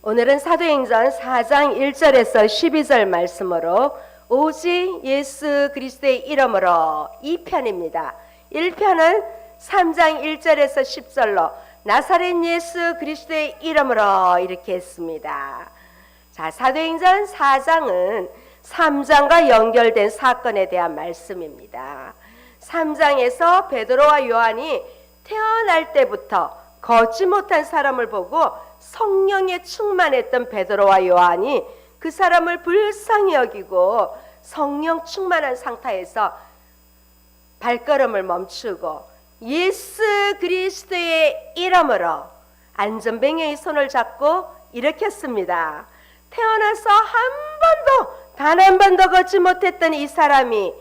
오늘은 사도행전 4장 1절에서 12절 말씀으로 오직 예수 그리스도의 이름으로 2편입니다. 1편은 3장 1절에서 10절로 나사렛 예수 그리스도의 이름으로 이렇게 했습니다. 자, 사도행전 4장은 3장과 연결된 사건에 대한 말씀입니다. 3장에서 베드로와 요한이 태어날 때부터 걷지 못한 사람을 보고 성령에 충만했던 베드로와 요한이 그 사람을 불쌍히 여기고 성령 충만한 상태에서 발걸음을 멈추고 예수 그리스도의 이름으로 안전뱅이의 손을 잡고 일으켰습니다. 태어나서 단 한 번도 걷지 못했던 이 사람이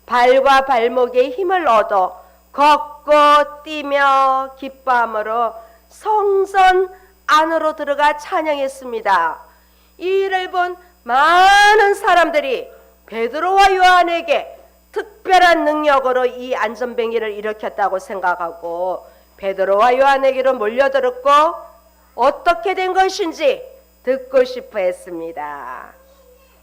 발과 발목에 힘을 얻어 걷고 뛰며 기뻐함으로 성전 안으로 들어가 찬양했습니다. 이 일을 본 많은 사람들이 베드로와 요한에게 특별한 능력으로 이 안전뱅이를 일으켰다고 생각하고 베드로와 요한에게로 몰려들었고 어떻게 된 것인지 듣고 싶어 했습니다.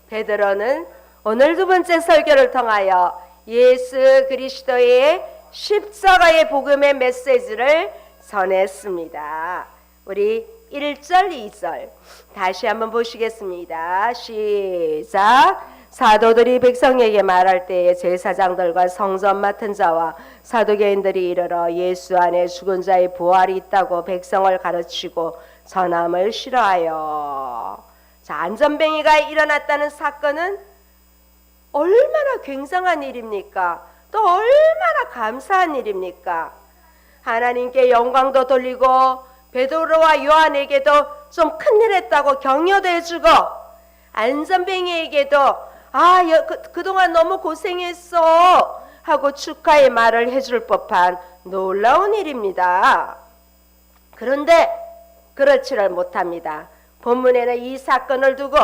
베드로는 오늘 두 번째 설교를 통하여 예수 그리스도의 십자가의 복음의 메시지를 전했습니다. 우리 1절, 2절 다시 한번 보시겠습니다. 시작. 사도들이 백성에게 말할 때에 제사장들과 성전 맡은 자와 사두개인들이 이르러 예수 안에 죽은 자의 부활이 있다고 백성을 가르치고 전함을 싫어하여. 자, 안전뱅이가 일어났다는 사건은 얼마나 굉장한 일입니까? 또 얼마나 감사한 일입니까? 하나님께 영광도 돌리고 베드로와 요한에게도 좀 큰일 했다고 격려도 해주고 안전뱅이에게도 그동안 너무 고생했어 하고 축하의 말을 해줄 법한 놀라운 일입니다. 그런데 그렇지를 못합니다. 본문에는 이 사건을 두고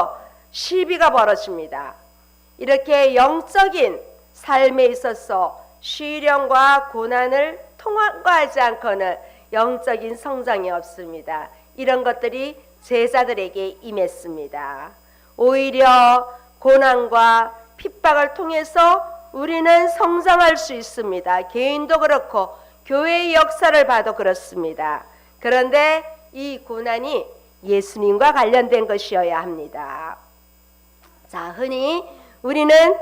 시비가 벌어집니다. 이렇게 영적인 삶에 있어서 시련과 고난을 통과하지 않고는 영적인 성장이 없습니다. 이런 것들이 제자들에게 임했습니다. 오히려 고난과 핍박을 통해서 우리는 성장할 수 있습니다. 개인도 그렇고 교회의 역사를 봐도 그렇습니다. 그런데 이 고난이 예수님과 관련된 것이어야 합니다. 자, 흔히 우리는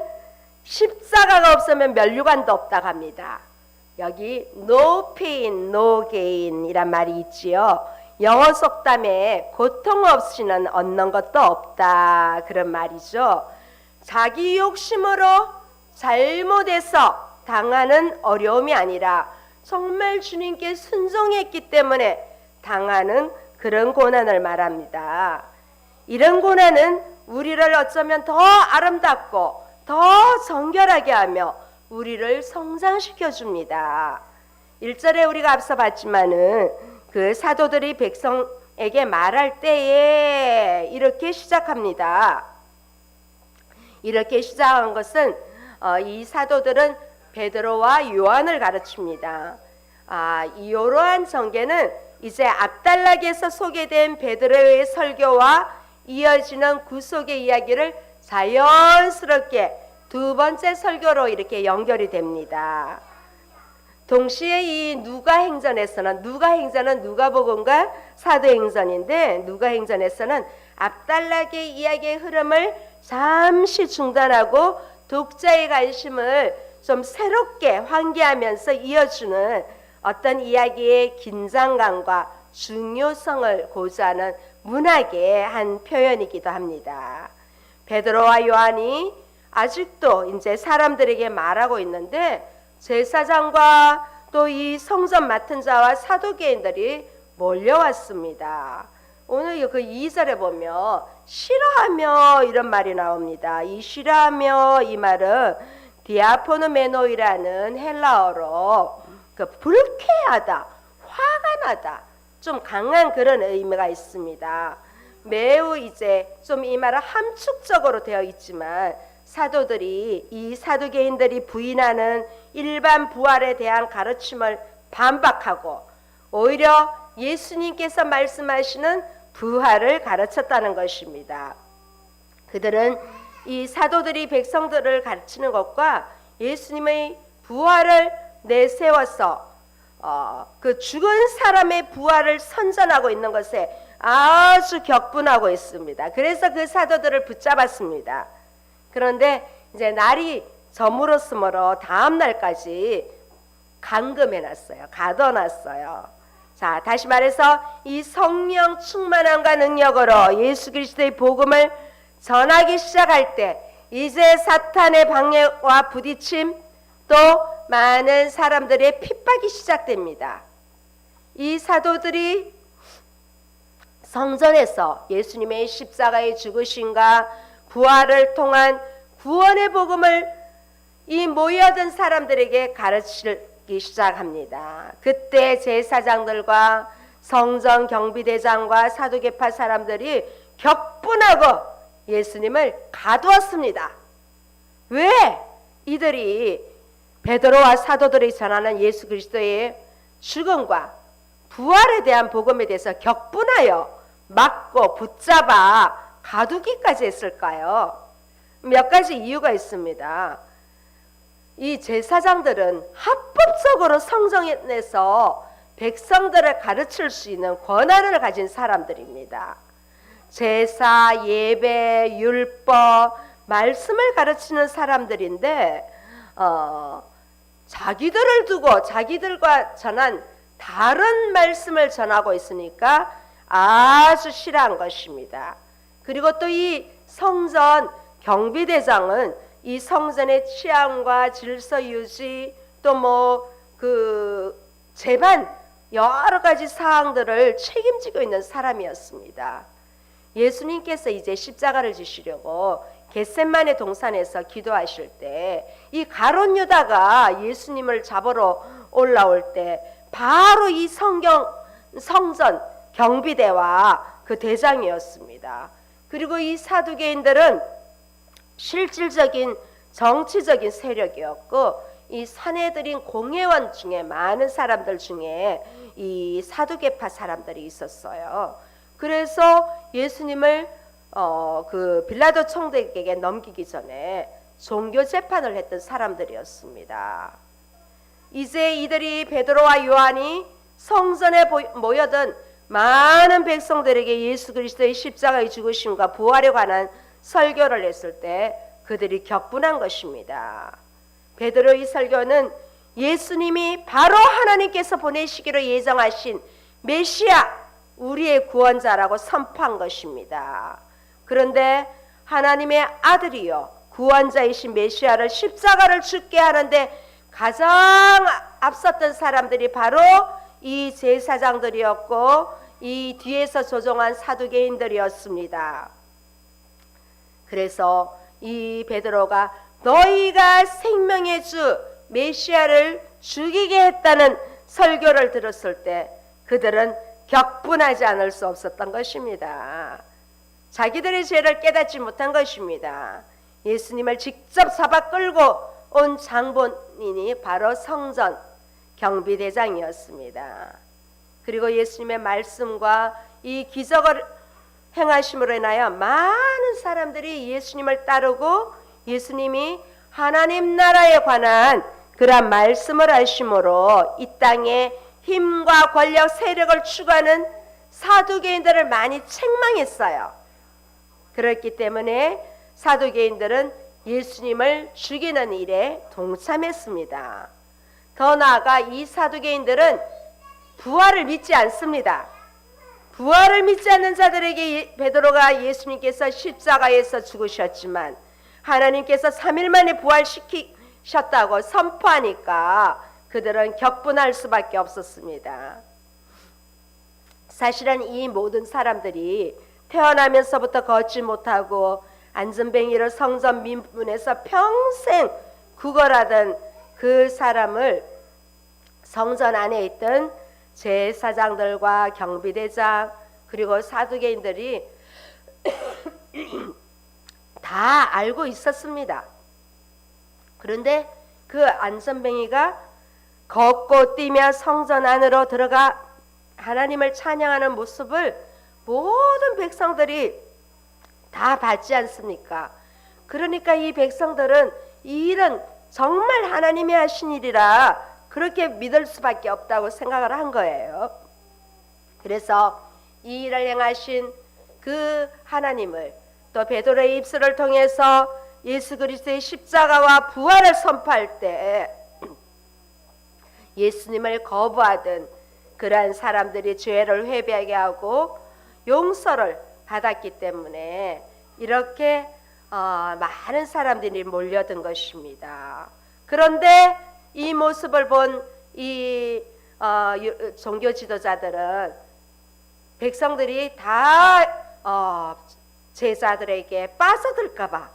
십자가가 없으면 면류관도 없다고 합니다. 여기 no pain, no gain 이란 말이 있지요. 영어 속담에 고통 없이는 얻는 것도 없다 그런 말이죠. 자기 욕심으로 잘못해서 당하는 어려움이 아니라 정말 주님께 순종했기 때문에 당하는 그런 고난을 말합니다. 이런 고난은 우리를 어쩌면 더 아름답고 더 정결하게 하며 우리를 성장시켜 줍니다. 1절에 우리가 앞서 봤지만은 그 사도들이 백성에게 말할 때에 이렇게 시작합니다. 이렇게 시작한 것은 이 사도들은 베드로와 요한을 가르칩니다. 이러한 전개는 이제 앞단락에서 소개된 베드로의 설교와 이어지는 구속의 이야기를 자연스럽게 두 번째 설교로 이렇게 연결이 됩니다. 동시에 이 누가행전은 누가복음과 사도행전인데 누가행전에서는 앞단락의 이야기의 흐름을 잠시 중단하고 독자의 관심을 좀 새롭게 환기하면서 이어주는 어떤 이야기의 긴장감과 중요성을 고조하는 문학의 한 표현이기도 합니다. 베드로와 요한이 아직도 이제 사람들에게 말하고 있는데 제사장과 또 이 성전 맡은 자와 사두개인들이 몰려왔습니다. 오늘 그 2절에 보면 싫어하며 이런 말이 나옵니다. 이 싫어하며 이 말은 디아포노메노이라는 헬라어로 불쾌하다, 화가 나다, 좀 강한 그런 의미가 있습니다. 매우 이제 좀 이 말은 함축적으로 되어 있지만 이 사두개인들이 부인하는 일반 부활에 대한 가르침을 반박하고 오히려 예수님께서 말씀하시는 부활을 가르쳤다는 것입니다. 그들은 이 사도들이 백성들을 가르치는 것과 예수님의 부활을 내세워서 그 죽은 사람의 부활을 선전하고 있는 것에 아주 격분하고 있습니다. 그래서 그 사도들을 붙잡았습니다. 그런데 이제 날이 저물었으므로 다음 날까지 감금해놨어요. 가둬놨어요. 자, 다시 말해서 이 성령 충만함과 능력으로 예수 그리스도의 복음을 전하기 시작할 때 이제 사탄의 방해와 부딪힘 또 많은 사람들의 핍박이 시작됩니다. 이 사도들이 성전에서 예수님의 십자가의 죽으심과 부활을 통한 구원의 복음을 이 모여든 사람들에게 가르치기 시작합니다. 그때 제사장들과 성전 경비대장과 사두개파 사람들이 격분하고 예수님을 가두었습니다. 왜? 이들이 베드로와 사도들이 전하는 예수 그리스도의 죽음과 부활에 대한 복음에 대해서 격분하여 막고 붙잡아 가두기까지 했을까요? 몇 가지 이유가 있습니다. 이 제사장들은 합법적으로 성전에서 백성들을 가르칠 수 있는 권한을 가진 사람들입니다. 제사, 예배, 율법, 말씀을 가르치는 사람들인데 자기들을 두고 자기들과 전한 다른 말씀을 전하고 있으니까 아주 싫어한 것입니다. 그리고 또 이 성전 경비대장은 이 성전의 치안과 질서 유지 또 그 재반 여러 가지 사항들을 책임지고 있는 사람이었습니다. 예수님께서 이제 십자가를 지시려고 겟셋마네 동산에서 기도하실 때 이 가룟 유다가 예수님을 잡으러 올라올 때 바로 이 성전 경비대와 그 대장이었습니다. 그리고 이 사두개인들은 실질적인 정치적인 세력이었고 이 산헤드린 공회원 중에 많은 사람들 중에 이 사두개파 사람들이 있었어요. 그래서 예수님을 그 빌라도 총독에게 넘기기 전에 종교 재판을 했던 사람들이었습니다. 이제 이들이 베드로와 요한이 성전에 모여든 많은 백성들에게 예수 그리스도의 십자가의 죽으심과 부활에 관한 설교를 했을 때 그들이 격분한 것입니다. 베드로의 설교는 예수님이 바로 하나님께서 보내시기로 예정하신 메시아 우리의 구원자라고 선포한 것입니다. 그런데 하나님의 아들이요 구원자이신 메시아를 십자가를 죽게 하는데 가장 앞섰던 사람들이 바로 이 제사장들이었고 이 뒤에서 조종한 사두개인들이었습니다. 그래서 이 베드로가 너희가 생명의 주 메시아를 죽이게 했다는 설교를 들었을 때 그들은 격분하지 않을 수 없었던 것입니다. 자기들의 죄를 깨닫지 못한 것입니다. 예수님을 직접 잡아 끌고 온 장본인이 바로 성전 경비대장이었습니다. 그리고 예수님의 말씀과 이 기적을 행하심으로 인하여 많은 사람들이 예수님을 따르고 예수님이 하나님 나라에 관한 그러한 말씀을 하심으로 이 땅에 힘과 권력, 세력을 추구하는 사두개인들을 많이 책망했어요. 그렇기 때문에 사두개인들은 예수님을 죽이는 일에 동참했습니다. 더 나아가 이 사두개인들은 부활을 믿지 않습니다. 부활을 믿지 않는 자들에게 베드로가 예수님께서 십자가에서 죽으셨지만 하나님께서 3일 만에 부활시키셨다고 선포하니까 그들은 격분할 수밖에 없었습니다. 사실은 이 모든 사람들이 태어나면서부터 걷지 못하고 안전뱅이로 성전 민문에서 평생 구걸하던 그 사람을 성전 안에 있던 제사장들과 경비대장 그리고 사두개인들이 다 알고 있었습니다. 그런데 그 안전뱅이가 걷고 뛰며 성전 안으로 들어가 하나님을 찬양하는 모습을 모든 백성들이 다 받지 않습니까? 그러니까 이 백성들은 이 일은 정말 하나님이 하신 일이라 그렇게 믿을 수밖에 없다고 생각을 한 거예요. 그래서 이 일을 행하신 그 하나님을, 또 베드로의 입술을 통해서 예수 그리스도의 십자가와 부활을 선포할 때 예수님을 거부하던 그러한 사람들이 죄를 회개하게 하고 용서를 받았기 때문에 이렇게 많은 사람들이 몰려든 것입니다. 그런데 이 모습을 본 이 종교 지도자들은 백성들이 다 제자들에게 빠져들까봐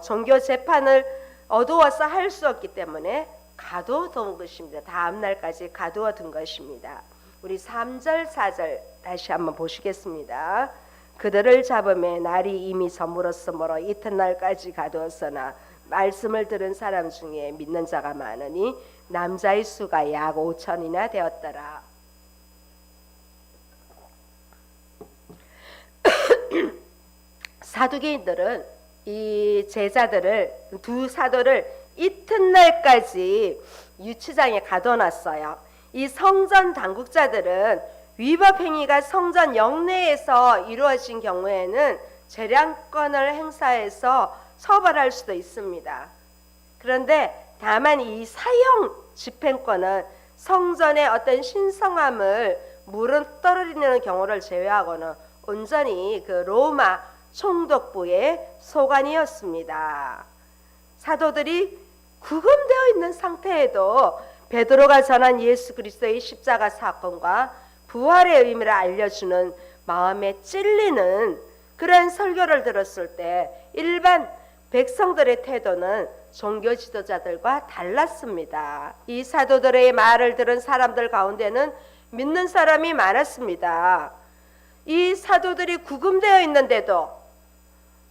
종교 재판을 어두워서 할 수 없기 때문에 가둬둔 것입니다. 다음 날까지 가두어둔 것입니다. 우리 3절 4절 다시 한번 보시겠습니다. 그들을 잡음에 날이 이미 저물었으므로 이튿날까지 가두었으나 말씀을 들은 사람 중에 믿는 자가 많으니 남자의 수가 약 5천이나 되었더라. 사두개인들은 이 제자들을, 두 사도를 이튿날까지 유치장에 가둬놨어요. 이 성전 당국자들은 위법 행위가 성전 영내에서 이루어진 경우에는 재량권을 행사해서 처벌할 수도 있습니다. 그런데 다만 이 사형 집행권은 성전의 어떤 신성함을 무너뜨리는 경우를 제외하고는 온전히 그 로마 총독부의 소관이었습니다. 사도들이 구금되어 있는 상태에도 베드로가 전한 예수 그리스도의 십자가 사건과 부활의 의미를 알려주는 마음에 찔리는 그런 설교를 들었을 때 일반 백성들의 태도는 종교 지도자들과 달랐습니다. 이 사도들의 말을 들은 사람들 가운데는 믿는 사람이 많았습니다. 이 사도들이 구금되어 있는데도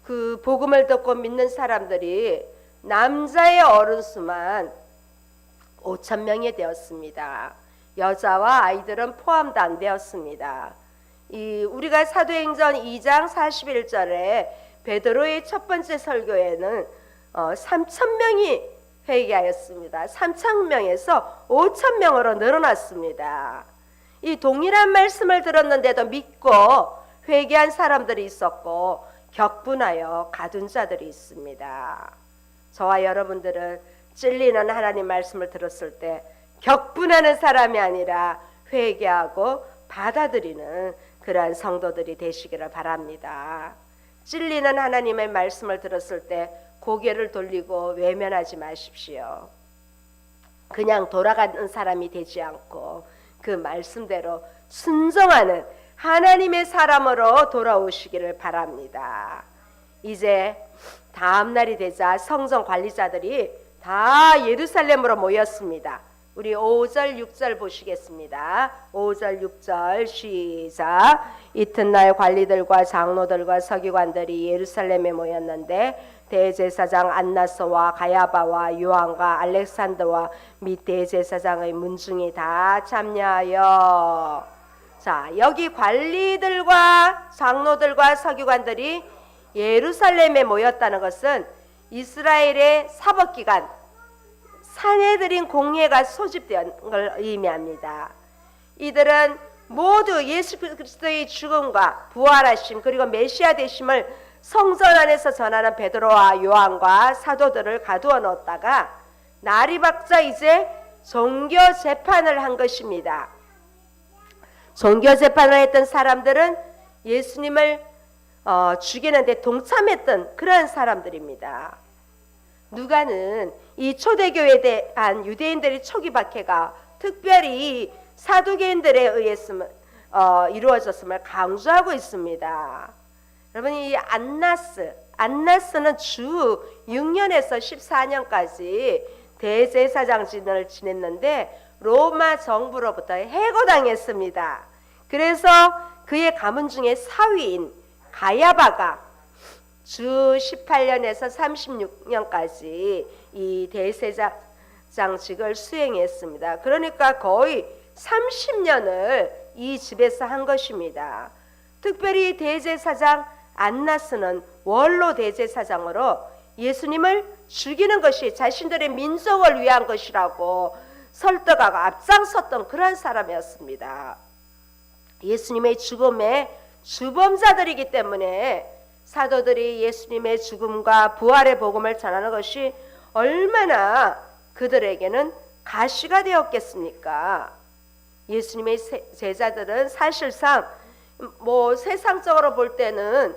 그 복음을 듣고 믿는 사람들이 남자의 어른 수만 5천 명이 되었습니다. 여자와 아이들은 포함도 안 되었습니다. 우리가 사도행전 2장 41절에 베드로의 첫 번째 설교에는 3천 명이 회개하였습니다. 3천 명에서 5천 명으로 늘어났습니다. 이 동일한 말씀을 들었는데도 믿고 회개한 사람들이 있었고 격분하여 가둔 자들이 있습니다. 저와 여러분들은 찔리는 하나님 말씀을 들었을 때 격분하는 사람이 아니라 회개하고 받아들이는 그러한 성도들이 되시기를 바랍니다. 찔리는 하나님의 말씀을 들었을 때 고개를 돌리고 외면하지 마십시오. 그냥 돌아가는 사람이 되지 않고 그 말씀대로 순종하는 하나님의 사람으로 돌아오시기를 바랍니다. 이제 다음 날이 되자 성전 관리자들이 다 예루살렘으로 모였습니다. 우리 5절 6절 보시겠습니다. 5절 6절 시작. 이튿날 관리들과 장로들과 서기관들이 예루살렘에 모였는데 대제사장 안나스와 가야바와 요한과 알렉산더와 및 대제사장의 문중이 다 참여하여. 자, 여기 관리들과 장로들과 서기관들이 예루살렘에 모였다는 것은 이스라엘의 사법기관 산헤드린 공회가 소집된 걸 의미합니다. 이들은 모두 예수 그리스도의 죽음과 부활하심 그리고 메시아 되심을 성전 안에서 전하는 베드로와 요한과 사도들을 가두어 놓았다가 날이 밝자 이제 종교 재판을 한 것입니다. 종교 재판을 했던 사람들은 예수님을 죽이는데 동참했던 그런 사람들입니다. 누가는 이 초대교회에 대한 유대인들의 초기 박해가 특별히 사두개인들에 의해서 이루어졌음을 강조하고 있습니다. 여러분, 이 안나스는 주 6년에서 14년까지 대제사장직을 지냈는데 로마 정부로부터 해고당했습니다. 그래서 그의 가문 중에 사위인 가야바가 주 18년에서 36년까지 이 대제사장직을 수행했습니다. 그러니까 거의 30년을 이 집에서 한 것입니다. 특별히 대제사장 안나스는 원로 대제사장으로 예수님을 죽이는 것이 자신들의 민족을 위한 것이라고 설득하고 앞장섰던 그런 사람이었습니다. 예수님의 죽음의 주범자들이기 때문에 사도들이 예수님의 죽음과 부활의 복음을 전하는 것이 얼마나 그들에게는 가시가 되었겠습니까? 예수님의 제자들은 사실상 세상적으로 볼 때는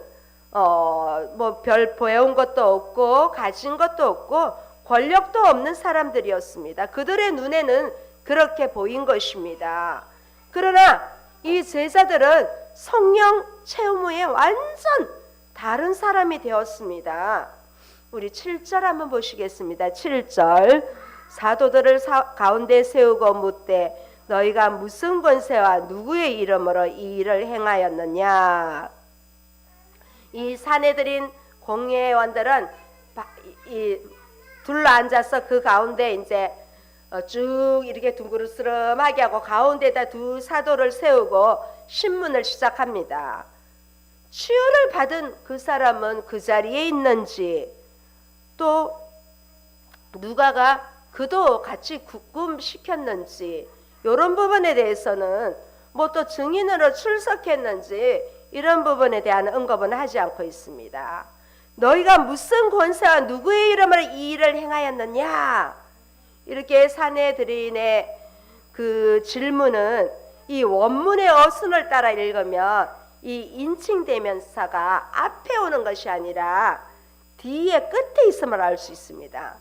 별 배운 것도 없고 가진 것도 없고 권력도 없는 사람들이었습니다. 그들의 눈에는 그렇게 보인 것입니다. 그러나 이 제자들은 성령 체험 후에 완전 다른 사람이 되었습니다. 우리 7절 한번 보시겠습니다. 7절 사도들을 가운데 세우고 묻되 너희가 무슨 권세와 누구의 이름으로 이 일을 행하였느냐. 이 사내들인 공회원들은 둘러앉아서 그 가운데 이제 쭉 이렇게 둥그스름하게 하고 가운데다 두 사도를 세우고 신문을 시작합니다. 치유를 받은 그 사람은 그 자리에 있는지, 또 누가가 그도 같이 구금시켰는지, 이런 부분에 대해서는 또 증인으로 출석했는지 이런 부분에 대한 언급은 하지 않고 있습니다. 너희가 무슨 권세와 누구의 이름으로 이 일을 행하였느냐? 이렇게 사내들인의 그 질문은 이 원문의 어순을 따라 읽으면 이 인칭대명사가 앞에 오는 것이 아니라 뒤에 끝에 있음을 알 수 있습니다.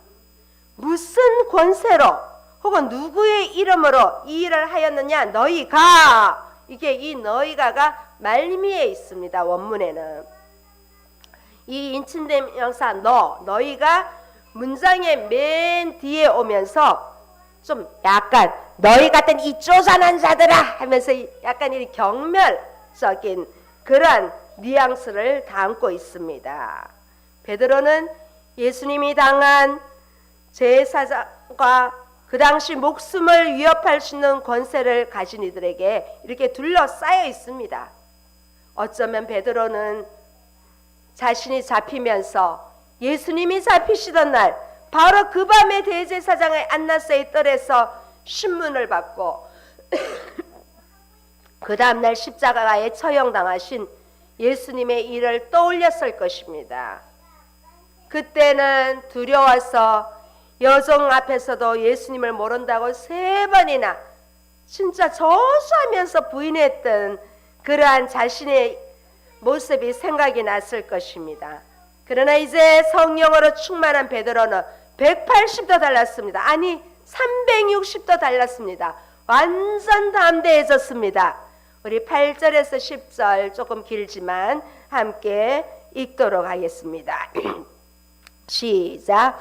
무슨 권세로 혹은 누구의 이름으로 이 일을 하였느냐? 너희가. 이게 이 너희가가 말미에 있습니다. 원문에는 이 인칭대명사 너희가 문장의 맨 뒤에 오면서 좀 약간 너희 같은 이 쪼잔한 자들아 하면서 약간 이 경멸적인 그러한 뉘앙스를 담고 있습니다. 베드로는 예수님이 당한 제사장과 그 당시 목숨을 위협할 수 있는 권세를 가진 이들에게 이렇게 둘러싸여 있습니다. 어쩌면 베드로는 자신이 잡히면서 예수님이 잡히시던 날 바로 그 밤에 대제사장의 안나스의 뜰에서 신문을 받고 그 다음날 십자가에 처형당하신 예수님의 일을 떠올렸을 것입니다. 그때는 두려워서 여종 앞에서도 예수님을 모른다고 3번이나 진짜 저주하면서 부인했던 그러한 자신의 모습이 생각이 났을 것입니다. 그러나 이제 성령으로 충만한 베드로는 180도 달랐습니다. 아니 360도 달랐습니다. 완전 담대해졌습니다. 우리 8절에서 10절 조금 길지만 함께 읽도록 하겠습니다. 시작.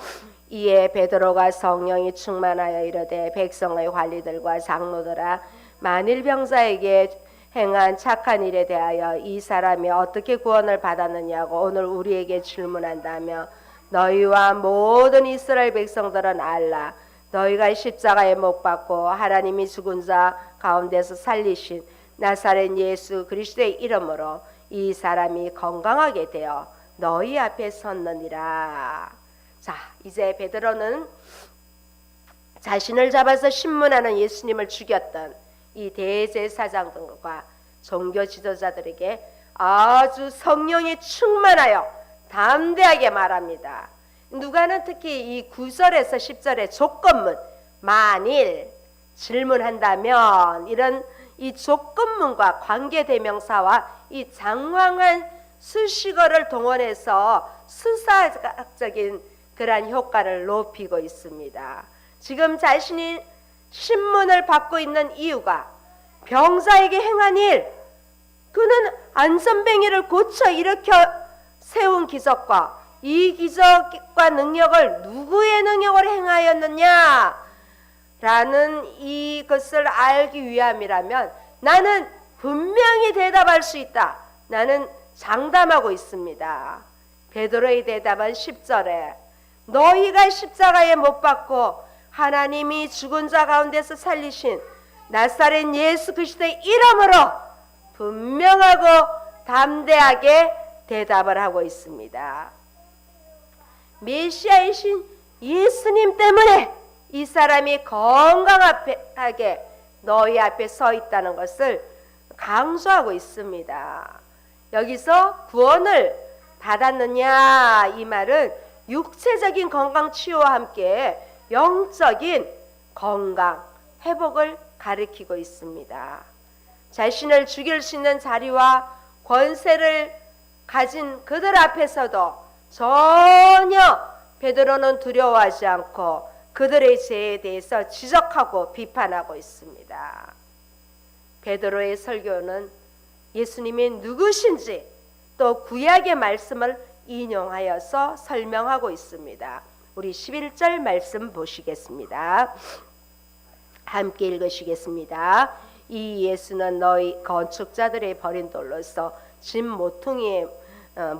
이에 베드로가 성령이 충만하여 이르되 백성의 관리들과 장로들아 만일 병자에게 행한 착한 일에 대하여 이 사람이 어떻게 구원을 받았느냐고 오늘 우리에게 질문한다며 너희와 모든 이스라엘 백성들은 알라. 너희가 십자가에 못 박고 하나님이 죽은 자 가운데서 살리신 나사렛 예수 그리스도의 이름으로 이 사람이 건강하게 되어 너희 앞에 섰느니라. 자, 이제 베드로는 자신을 잡아서 신문하는 예수님을 죽였던 이 대제사장들과 종교 지도자들에게 아주 성령이 충만하여 담대하게 말합니다. 누가는 특히 이 9절에서 10절의 조건문, 만일 질문한다면, 이런 이 조건문과 관계대명사와 이 장황한 수식어를 동원해서 수사학적인 그러한 효과를 높이고 있습니다. 지금 자신이 신문을 받고 있는 이유가 병자에게 행한 일, 그는 안전뱅이를 고쳐 일으켜 세운 기적과 이 기적과 능력을 누구의 능력을 행하였느냐 라는 이것을 알기 위함이라면 나는 분명히 대답할 수 있다. 나는 장담하고 있습니다. 베드로의 대답은 10절에 너희가 십자가에 못 박고 하나님이 죽은 자 가운데서 살리신 나사렛 예수 그리스도의 이름으로 분명하고 담대하게 대답을 하고 있습니다. 메시아이신 예수님 때문에 이 사람이 건강하게 너희 앞에 서 있다는 것을 강조하고 있습니다. 여기서 구원을 받았느냐, 이 말은 육체적인 건강 치유와 함께 영적인 건강 회복을 가리키고 있습니다. 자신을 죽일 수 있는 자리와 권세를 가진 그들 앞에서도 전혀 베드로는 두려워하지 않고 그들의 죄에 대해서 지적하고 비판하고 있습니다. 베드로의 설교는 예수님이 누구신지 또 구약의 말씀을 인용하여서 설명하고 있습니다. 우리 11절 말씀 보시겠습니다. 함께 읽으시겠습니다. 이 예수는 너희 건축자들의 버린 돌로서 짐 모퉁이의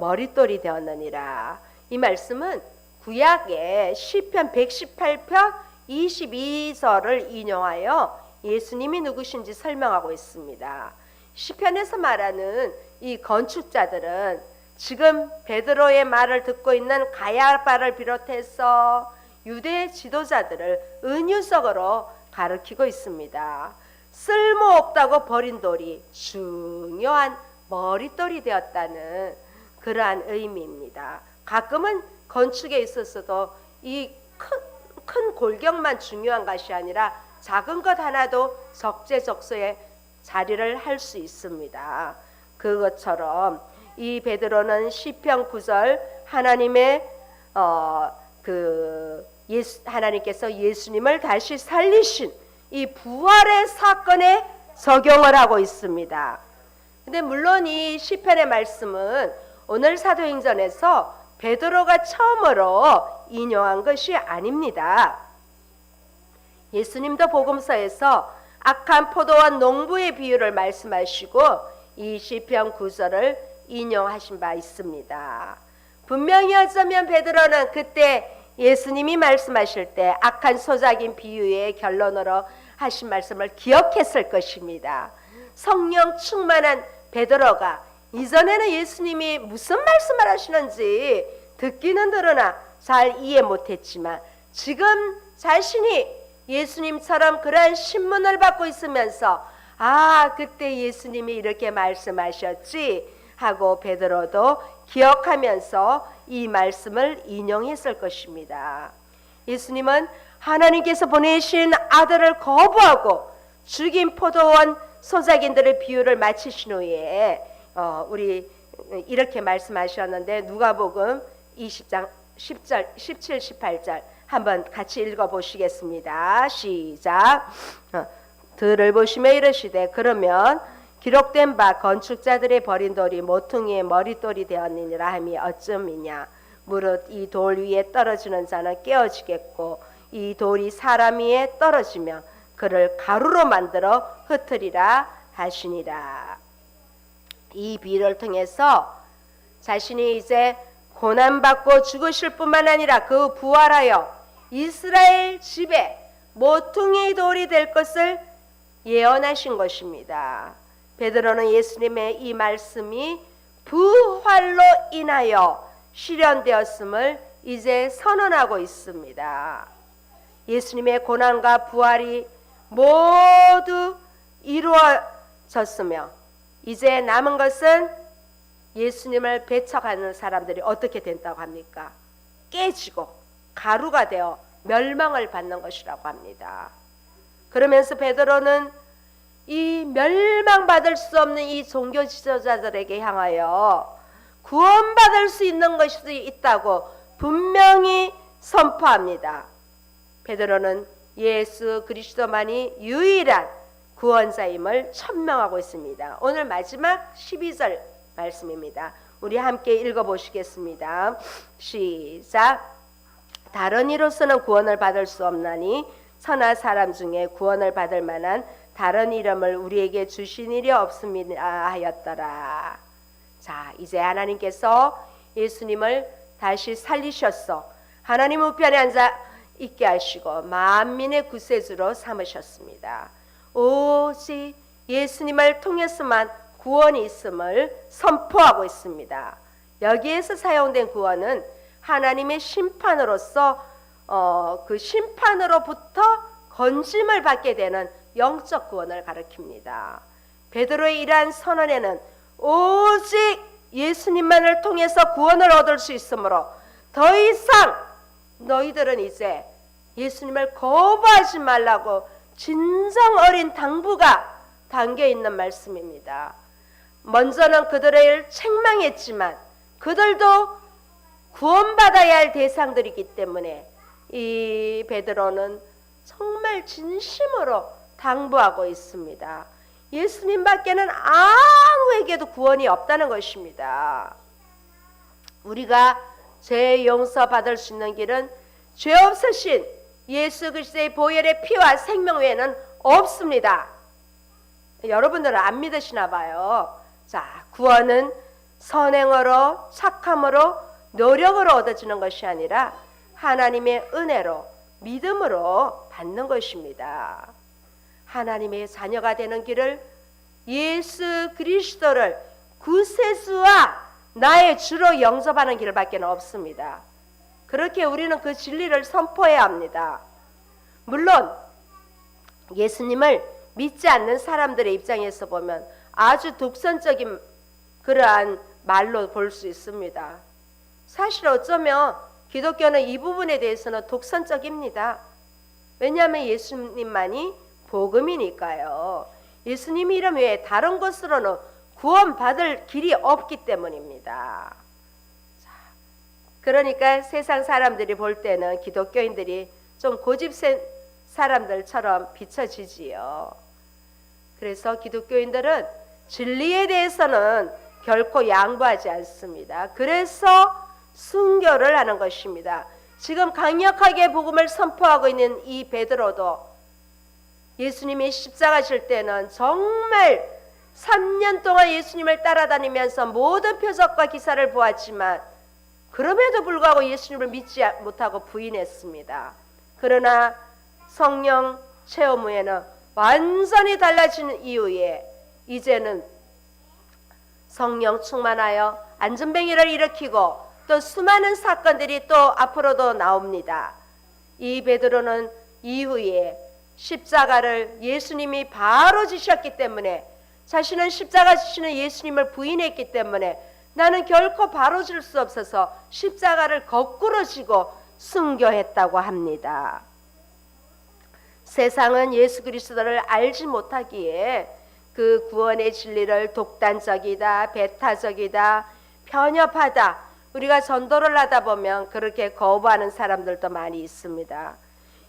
머릿돌이 되었느니라. 이 말씀은 구약의 시편 118편 22절을 인용하여 예수님이 누구신지 설명하고 있습니다. 시편에서 말하는 이 건축자들은 지금 베드로의 말을 듣고 있는 가야바를 비롯해서 유대 지도자들을 은유적으로 가리키고 있습니다. 쓸모없다고 버린 돌이 중요한 머릿돌이 되었다는 그러한 의미입니다. 가끔은 건축에 있어서도 이 큰 골격만 중요한 것이 아니라 작은 것 하나도 적재적소에 자리를 할 수 있습니다. 그것처럼 이 베드로는 시편 9절 하나님의 하나님께서 예수님을 다시 살리신 이 부활의 사건에 적용을 하고 있습니다. 근데 물론 이 시편의 말씀은 오늘 사도행전에서 베드로가 처음으로 인용한 것이 아닙니다. 예수님도 복음서에서 악한 포도원 농부의 비유를 말씀하시고 이 시편 9절을 인용하신 바 있습니다. 분명히 어쩌면 베드로는 그때 예수님이 말씀하실 때 악한 소작인 비유의 결론으로 하신 말씀을 기억했을 것입니다. 성령 충만한 베드로가 이전에는 예수님이 무슨 말씀을 하시는지 듣기는 들으나 잘 이해 못했지만 지금 자신이 예수님처럼 그러한 신문을 받고 있으면서 그때 예수님이 이렇게 말씀하셨지 하고 베드로도 기억하면서 이 말씀을 인용했을 것입니다. 예수님은 하나님께서 보내신 아들을 거부하고 죽인 포도원 소작인들의 비유를 마치신 후에 우리 이렇게 말씀하셨는데 누가복음 20장 10절, 17, 18절 한번 같이 읽어보시겠습니다. 시작. 들을 보시며 이르시되 그러면 기록된 바 건축자들의 버린 돌이 모퉁이의 머릿돌이 되었느니라 함이 어쩜이냐. 무릇 이 돌 위에 떨어지는 자는 깨어지겠고 이 돌이 사람 위에 떨어지며 그를 가루로 만들어 흩으리라 하시니라. 이 비유를 통해서 자신이 이제 고난받고 죽으실 뿐만 아니라 그 부활하여 이스라엘 집에 모퉁이의 돌이 될 것을 예언하신 것입니다. 베드로는 예수님의 이 말씀이 부활로 인하여 실현되었음을 이제 선언하고 있습니다. 예수님의 고난과 부활이 모두 이루어졌으며 이제 남은 것은 예수님을 배척하는 사람들이 어떻게 된다고 합니까? 깨지고 가루가 되어 멸망을 받는 것이라고 합니다. 그러면서 베드로는 이 멸망받을 수 없는 이 종교 지도자들에게 향하여 구원받을 수 있는 것이 있다고 분명히 선포합니다. 베드로는 예수 그리스도만이 유일한 구원자임을 천명하고 있습니다. 오늘 마지막 12절 말씀입니다. 우리 함께 읽어보시겠습니다. 시작. 다른 이로서는 구원을 받을 수 없나니 천하 사람 중에 구원을 받을 만한 다른 이름을 우리에게 주신 일이 없음이라 하였더라. 자, 이제 하나님께서 예수님을 다시 살리셨어. 하나님 우편에 앉아 있게 하시고 만민의 구세주로 삼으셨습니다. 오직 예수님을 통해서만 구원이 있음을 선포하고 있습니다. 여기에서 사용된 구원은 하나님의 심판으로서 그 심판으로부터 건짐을 받게 되는 영적 구원을 가리킵니다. 베드로의 이러한 선언에는 오직 예수님만을 통해서 구원을 얻을 수 있으므로 더 이상 너희들은 이제 예수님을 거부하지 말라고 진정 어린 당부가 담겨 있는 말씀입니다. 먼저는 그들을 책망했지만 그들도 구원받아야 할 대상들이기 때문에 이 베드로는 정말 진심으로 당부하고 있습니다. 예수님 밖에는 아무에게도 구원이 없다는 것입니다. 우리가 죄 용서 받을 수 있는 길은 죄 없으신 예수 그리스도의 보혈의 피와 생명 외에는 없습니다. 여러분들은 안 믿으시나 봐요. 자, 구원은 선행으로, 착함으로, 노력으로 얻어지는 것이 아니라 하나님의 은혜로, 믿음으로 받는 것입니다. 하나님의 자녀가 되는 길을 예수 그리스도를 구세주와 나의 주로 영접하는 길밖에 없습니다. 그렇게 우리는 그 진리를 선포해야 합니다. 물론 예수님을 믿지 않는 사람들의 입장에서 보면 아주 독선적인 그러한 말로 볼 수 있습니다. 사실 어쩌면 기독교는 이 부분에 대해서는 독선적입니다. 왜냐하면 예수님만이 복음이니까요. 예수님 이름 외에 다른 것으로는 구원받을 길이 없기 때문입니다. 그러니까 세상 사람들이 볼 때는 기독교인들이 좀 고집센 사람들처럼 비춰지지요. 그래서 기독교인들은 진리에 대해서는 결코 양보하지 않습니다. 그래서 순교를 하는 것입니다. 지금 강력하게 복음을 선포하고 있는 이 베드로도 예수님이 십자가 질 때는 정말 3년 동안 예수님을 따라다니면서 모든 표적과 기사를 보았지만 그럼에도 불구하고 예수님을 믿지 못하고 부인했습니다. 그러나 성령 체험 후에는 완전히 달라진 이후에 이제는 성령 충만하여 안전뱅이를 일으키고 또 수많은 사건들이 또 앞으로도 나옵니다. 이 베드로는 이후에 십자가를 예수님이 바로 지셨기 때문에 자신은 십자가 지시는 예수님을 부인했기 때문에 나는 결코 바로 질 수 없어서 십자가를 거꾸로 지고 순교했다고 합니다. 세상은 예수 그리스도를 알지 못하기에 그 구원의 진리를 독단적이다, 배타적이다, 편협하다, 우리가 전도를 하다 보면 그렇게 거부하는 사람들도 많이 있습니다.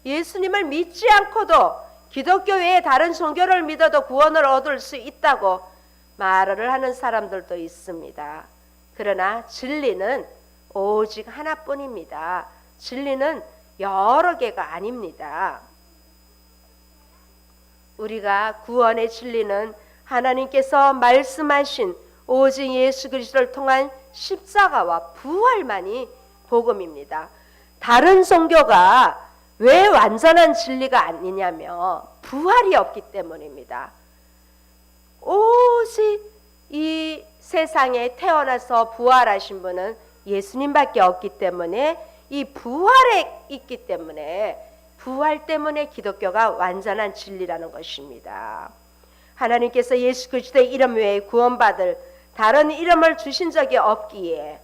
예수님을 믿지 않고도 기독교 외에 다른 종교를 믿어도 구원을 얻을 수 있다고 말을 하는 사람들도 있습니다. 그러나 진리는 오직 하나뿐입니다. 진리는 여러 개가 아닙니다. 우리가 구원의 진리는 하나님께서 말씀하신 오직 예수 그리스도를 통한 십자가와 부활만이 복음입니다. 다른 종교가 왜 완전한 진리가 아니냐면 부활이 없기 때문입니다. 오직 이 세상에 태어나서 부활하신 분은 예수님밖에 없기 때문에 이 부활에 있기 때문에 부활 때문에 기독교가 완전한 진리라는 것입니다. 하나님께서 예수 그리스도의 이름 외에 구원받을 다른 이름을 주신 적이 없기에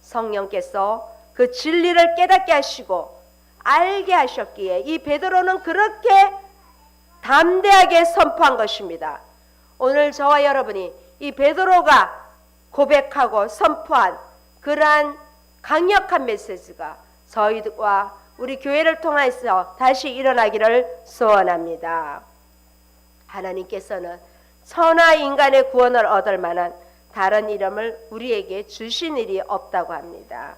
성령께서 그 진리를 깨닫게 하시고 알게 하셨기에 이 베드로는 그렇게 담대하게 선포한 것입니다. 오늘 저와 여러분이 이 베드로가 고백하고 선포한 그러한 강력한 메시지가 저희와 우리 교회를 통해서 다시 일어나기를 소원합니다. 하나님께서는 천하 인간의 구원을 얻을 만한 다른 이름을 우리에게 주신 일이 없다고 합니다.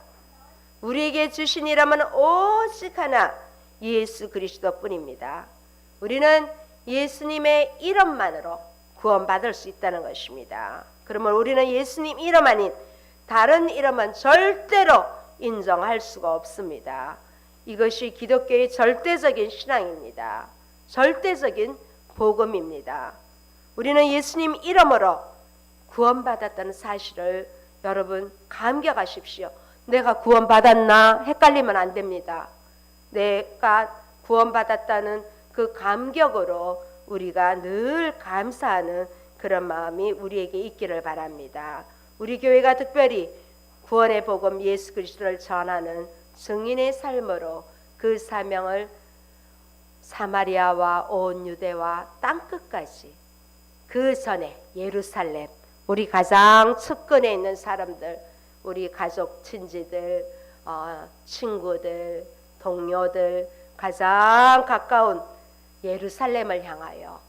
우리에게 주신 이름은 오직 하나 예수 그리스도뿐입니다. 우리는 예수님의 이름만으로 구원받을 수 있다는 것입니다. 그러면 우리는 예수님 이름 아닌 다른 이름은 절대로 인정할 수가 없습니다. 이것이 기독교의 절대적인 신앙입니다. 절대적인 복음입니다. 우리는 예수님 이름으로 구원받았다는 사실을 여러분 감격하십시오. 내가 구원받았나 헷갈리면 안 됩니다. 내가 구원받았다는 그 감격으로 우리가 늘 감사하는 그런 마음이 우리에게 있기를 바랍니다. 우리 교회가 특별히 구원의 복음 예수 그리스도를 전하는 증인의 삶으로 그 사명을 사마리아와 온 유대와 땅끝까지, 그 전에 예루살렘, 우리 가장 측근에 있는 사람들, 우리 가족 친지들, 친구들, 동료들, 가장 가까운 예루살렘을 향하여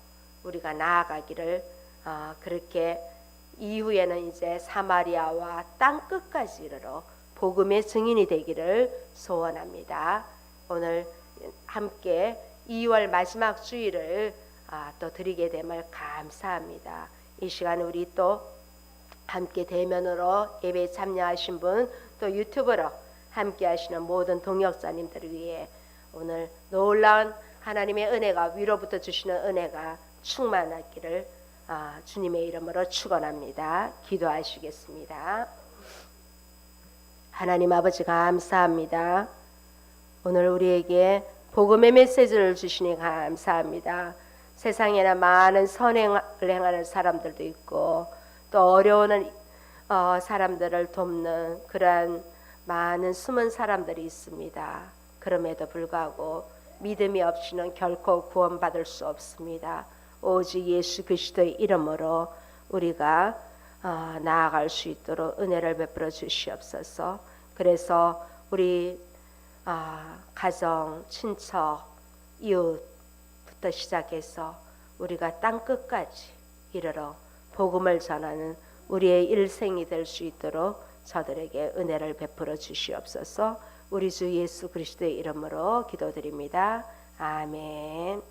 우리가 나아가기를, 그렇게 이후에는 이제 사마리아와 땅끝까지 이르러 복음의 증인이 되기를 소원합니다. 오늘 함께 2월 마지막 주일을 또 드리게 됨을 감사합니다. 이 시간 우리 또 함께 대면으로 예배에 참여하신 분, 또 유튜브로 함께 하시는 모든 동역자님들을 위해 오늘 놀라운 하나님의 은혜가, 위로부터 주시는 은혜가 충만하기를 주님의 이름으로 축원합니다. 기도하시겠습니다. 하나님 아버지 감사합니다. 오늘 우리에게 복음의 메시지를 주시니 감사합니다. 세상에나 많은 선행을 행하는 사람들도 있고 또 어려운 사람들을 돕는 그러한 많은 숨은 사람들이 있습니다. 그럼에도 불구하고 믿음이 없이는 결코 구원받을 수 없습니다. 오직 예수 그리스도의 이름으로 우리가 나아갈 수 있도록 은혜를 베풀어 주시옵소서. 그래서 우리 가정, 친척, 이웃부터 시작해서 우리가 땅끝까지 이르러 복음을 전하는 우리의 일생이 될 수 있도록 저들에게 은혜를 베풀어 주시옵소서. 우리 주 예수 그리스도의 이름으로 기도드립니다. 아멘.